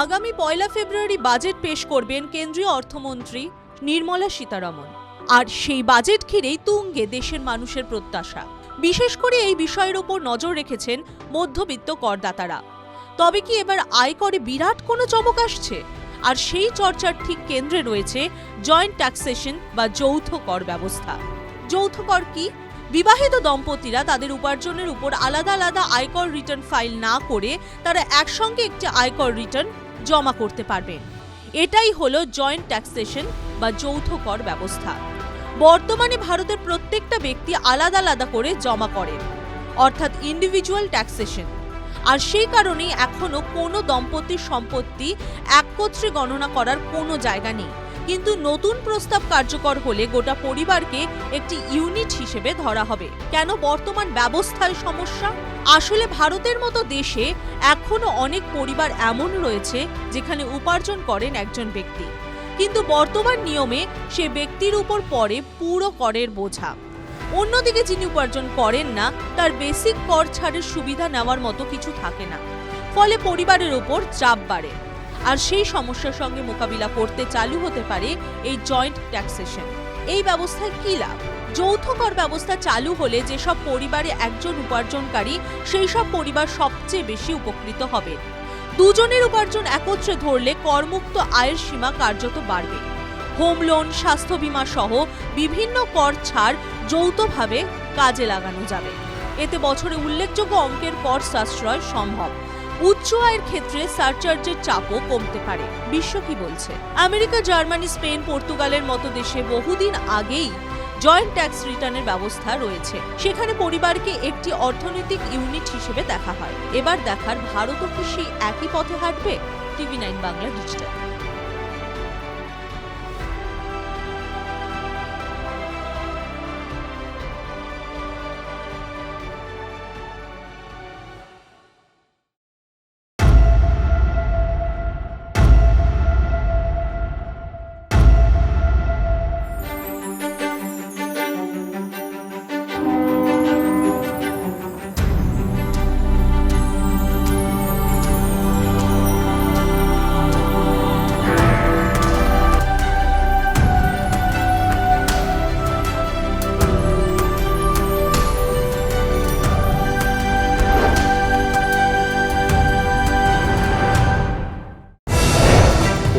আগামী 1 ফেব্রুয়ারি বাজেট পেশ করবেন কেন্দ্রীয় অর্থমন্ত্রী নির্মলা সীতারমণ। আর সেই বাজেট ঘিরেই তুঙ্গে দেশের মানুষের প্রত্যাশা। বিশেষ করে এই বিষয়ের উপর নজর রেখেছেন মধ্যবিত্ত করদাতারা। তবে কি এবার আয়করে বিরাট কোনো চমক আসছে? আর সেই চর্চার ঠিক কেন্দ্রে রয়েছে জয়েন্ট ট্যাক্সেশন বা যৌথ কর ব্যবস্থা। যৌথ কর কি? বিবাহিত দম্পতিরা তাদের উপার্জনের উপর আলাদা আলাদা আয়কর রিটার্ন ফাইল না করে তারা একসঙ্গে একটি আয়কর রিটার্ন জমা করতে পারবেন। এটাই হলো জয়েন্ট ট্যাক্সেশন বা যৌথ কর ব্যবস্থা। বর্তমানে ভারতের প্রত্যেকটা ব্যক্তি আলাদা আলাদা করে জমা করেন, অর্থাৎ ইন্ডিভিজুয়াল ট্যাক্সেশন। আর সেই কারণেই এখনো কোনো দম্পতির সম্পত্তি একত্রে গণনা করার কোনো জায়গা নেই। কিন্তু নতুন প্রস্তাব কার্যকর হলে গোটা পরিবারকে একটি ইউনিট হিসেবে ধরা হবে। কেন বর্তমান ব্যবস্থায় সমস্যা? আসলে ভারতের মতো দেশে এখনো অনেক পরিবার এমন রয়েছে যেখানে উপার্জন করেন একজন ব্যক্তি, কিন্তু বর্তমান নিয়মে সে ব্যক্তির উপর পড়ে পুরো করের বোঝা। অন্যদিকে যিনি উপার্জন করেন না তার বেসিক কর ছাড়ের সুবিধা নেওয়ার মতো কিছু থাকে না, ফলে পরিবারের উপর চাপ বাড়ে। আর সেই সমস্যার সঙ্গে মোকাবিলা করতে চালু হতে পারে এই জয়েন্ট ট্যাক্সেশন। এই ব্যবস্থায় কি লাভ? যৌথ কর ব্যবস্থা চালু হলে যেসব পরিবারে একজন উপার্জনকারী, সেই সব পরিবার সবচেয়ে বেশি উপকৃত হবে। দুজনের উপার্জন একত্রে ধরলে করমুক্ত আয়ের সীমা কার্যত বাড়বে। হোম লোন, স্বাস্থ্য বীমা সহ বিভিন্ন কর ছাড় যৌথভাবে কাজে লাগানো যাবে। এতে বছরে উল্লেখযোগ্য অঙ্কের কর সাশ্রয় সম্ভব। উচ্চ আয়ের ক্ষেত্রে সারচার্জের চাপও কমতে পারে। বিশ্ব কি বলছে? আমেরিকা, জার্মানি, স্পেন, পর্তুগালের মতো দেশে বহুদিন আগেই জয়েন্ট ট্যাক্স রিটার্নের ব্যবস্থা রয়েছে। সেখানে পরিবারকে একটি অর্থনৈতিক ইউনিট হিসেবে দেখা হয়। এবার দেখার ভারতও কি সেই একই পথে হাঁটবে? TV9 Bangla digital.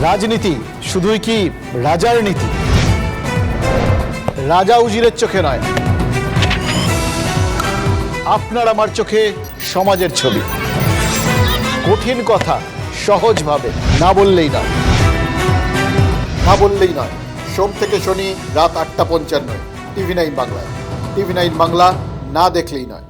রাজনীতি শুধুই কি রাজার নীতি? রাজা উজিরের চোখে নয়, আপনার আমার চোখে সমাজের ছবি। কঠিন কথা সহজভাবে না বললেই নয়, সোম থেকে শনি রাত 8টা 55 TV9 বাংলায়। TV9 বাংলা না দেখলেই নয়।